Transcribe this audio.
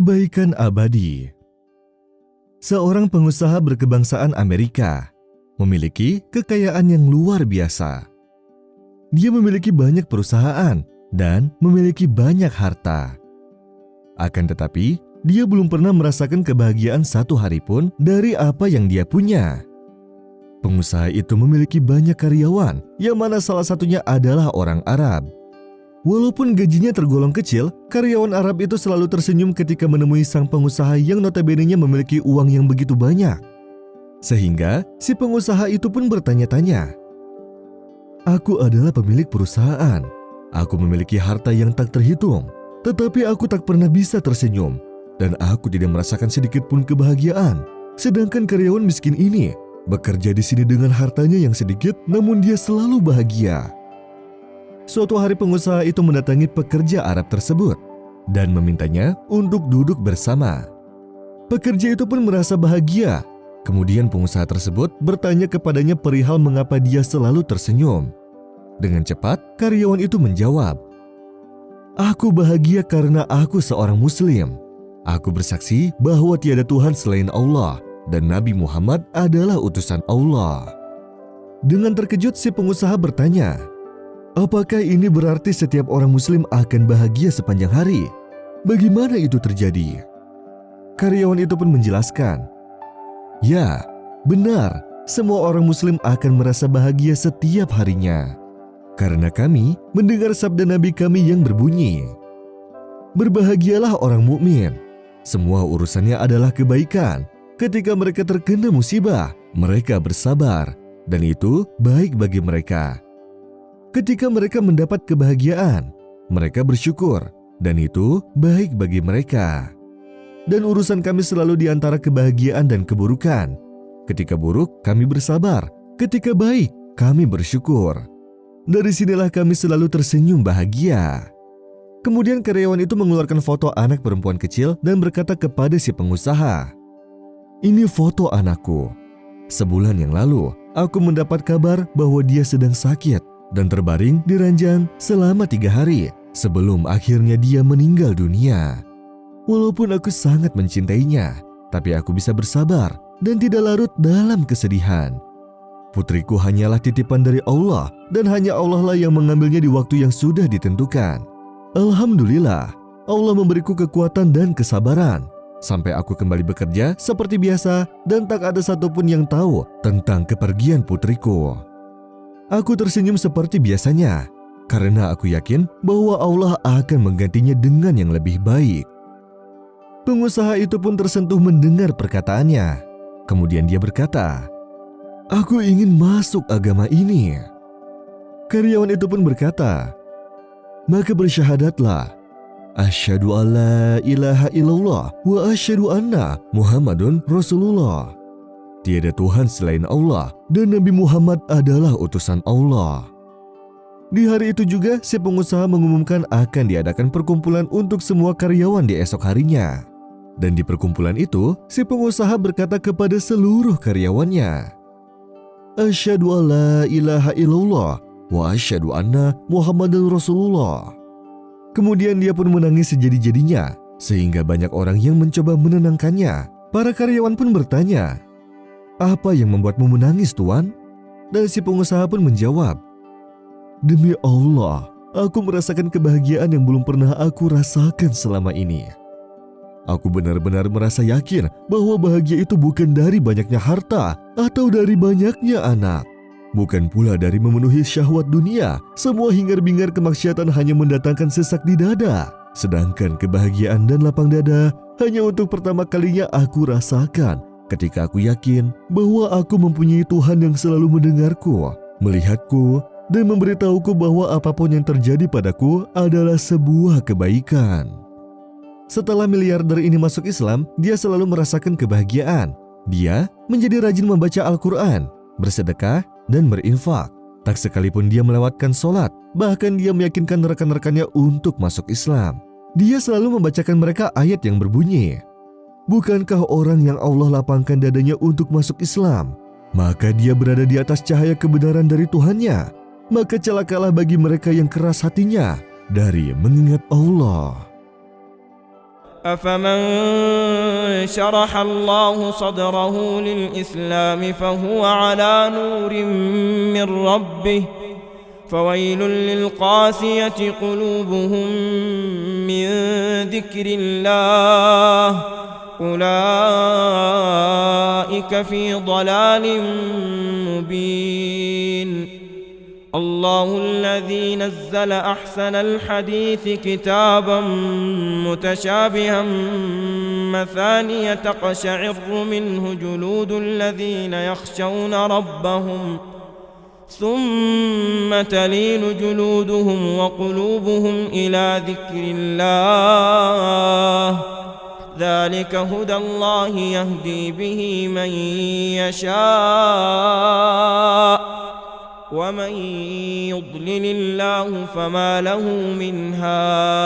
Kebaikan abadi. Seorang pengusaha berkebangsaan Amerika memiliki kekayaan yang luar biasa. Dia memiliki banyak perusahaan dan memiliki banyak harta. Akan tetapi, dia belum pernah merasakan kebahagiaan satu hari pun dari apa yang dia punya. Pengusaha itu memiliki banyak karyawan, yang mana salah satunya adalah orang Arab. Walaupun gajinya tergolong kecil, karyawan Arab itu selalu tersenyum ketika menemui sang pengusaha yang notabene-nya memiliki uang yang begitu banyak. Sehingga si pengusaha itu pun bertanya-tanya, "Aku adalah pemilik perusahaan. Aku memiliki harta yang tak terhitung, tetapi aku tak pernah bisa tersenyum, dan aku tidak merasakan sedikit pun kebahagiaan. Sedangkan karyawan miskin ini bekerja di sini dengan hartanya yang sedikit, namun dia selalu bahagia." Suatu hari pengusaha itu mendatangi pekerja Arab tersebut dan memintanya untuk duduk bersama. Pekerja itu pun merasa bahagia. Kemudian pengusaha tersebut bertanya kepadanya perihal mengapa dia selalu tersenyum. Dengan cepat, karyawan itu menjawab, "Aku bahagia karena aku seorang Muslim. Aku bersaksi bahwa tiada Tuhan selain Allah dan Nabi Muhammad adalah utusan Allah." Dengan terkejut si pengusaha bertanya, "Apakah ini berarti setiap orang Muslim akan bahagia sepanjang hari? Bagaimana itu terjadi?" Karyawan itu pun menjelaskan, "Ya, benar, semua orang Muslim akan merasa bahagia setiap harinya. Karena kami mendengar sabda Nabi kami yang berbunyi, 'Berbahagialah orang mukmin. Semua urusannya adalah kebaikan. Ketika mereka terkena musibah, mereka bersabar, dan itu baik bagi mereka. Ketika mereka mendapat kebahagiaan, mereka bersyukur, dan itu baik bagi mereka. Dan urusan kami selalu di antara kebahagiaan dan keburukan. Ketika buruk, kami bersabar. Ketika baik, kami bersyukur. Dari sinilah kami selalu tersenyum bahagia." Kemudian karyawan itu mengeluarkan foto anak perempuan kecil dan berkata kepada si pengusaha, "Ini foto anakku. Sebulan yang lalu, aku mendapat kabar bahwa dia sedang sakit dan terbaring di ranjang selama 3 hari sebelum akhirnya dia meninggal dunia. Walaupun aku sangat mencintainya, tapi aku bisa bersabar dan tidak larut dalam kesedihan. Putriku hanyalah titipan dari Allah dan hanya Allah lah yang mengambilnya di waktu yang sudah ditentukan. Alhamdulillah, Allah memberiku kekuatan dan kesabaran sampai aku kembali bekerja seperti biasa dan tak ada satupun yang tahu tentang kepergian putriku. Aku tersenyum seperti biasanya, karena aku yakin bahwa Allah akan menggantinya dengan yang lebih baik." Pengusaha itu pun tersentuh mendengar perkataannya. Kemudian dia berkata, "Aku ingin masuk agama ini." Karyawan itu pun berkata, "Maka bersyahadatlah, asyhadu alla ilaha illallah wa asyhadu anna Muhammadun Rasulullah. Tiada Tuhan selain Allah dan Nabi Muhammad adalah utusan Allah." Di hari itu juga si pengusaha mengumumkan akan diadakan perkumpulan untuk semua karyawan di esok harinya. Dan di perkumpulan itu, si pengusaha berkata kepada seluruh karyawannya, "Asyhadu alla ilaha illallah wa asyhadu anna Muhammadan Rasulullah." Kemudian dia pun menangis sejadi-jadinya, sehingga banyak orang yang mencoba menenangkannya. Para karyawan pun bertanya, "Apa yang membuatmu menangis, Tuan?" Dan si pengusaha pun menjawab, "Demi Allah, aku merasakan kebahagiaan yang belum pernah aku rasakan selama ini. Aku benar-benar merasa yakin bahwa bahagia itu bukan dari banyaknya harta atau dari banyaknya anak. Bukan pula dari memenuhi syahwat dunia. Semua hingar-bingar kemaksiatan hanya mendatangkan sesak di dada. Sedangkan kebahagiaan dan lapang dada hanya untuk pertama kalinya aku rasakan ketika aku yakin bahwa aku mempunyai Tuhan yang selalu mendengarku, melihatku, dan memberitahuku bahwa apapun yang terjadi padaku adalah sebuah kebaikan." Setelah miliarder ini masuk Islam, dia selalu merasakan kebahagiaan. Dia menjadi rajin membaca Al-Quran, bersedekah, dan berinfak. Tak sekalipun dia melewatkan sholat, bahkan dia meyakinkan rekan-rekannya untuk masuk Islam. Dia selalu membacakan mereka ayat yang berbunyi, "Bukankah orang yang Allah lapangkan dadanya untuk masuk Islam, maka dia berada di atas cahaya kebenaran dari Tuhannya. Maka celakalah bagi mereka yang keras hatinya dari mengingat Allah." أفمن شرح الله صدره للإسلام فهو على نور من ربه فويل للقاسية قلوبهم من ذكر الله أولئك في ضلال مبين. الله الذي نزل أحسن الحديث كتابا متشابها مثانية تقشعر منه جلود الذين يخشون ربهم ثم تلين جلودهم وقلوبهم إلى ذكر الله ذلك هدى الله يهدي به من يشاء ومن يضلل الله فما له من هاد.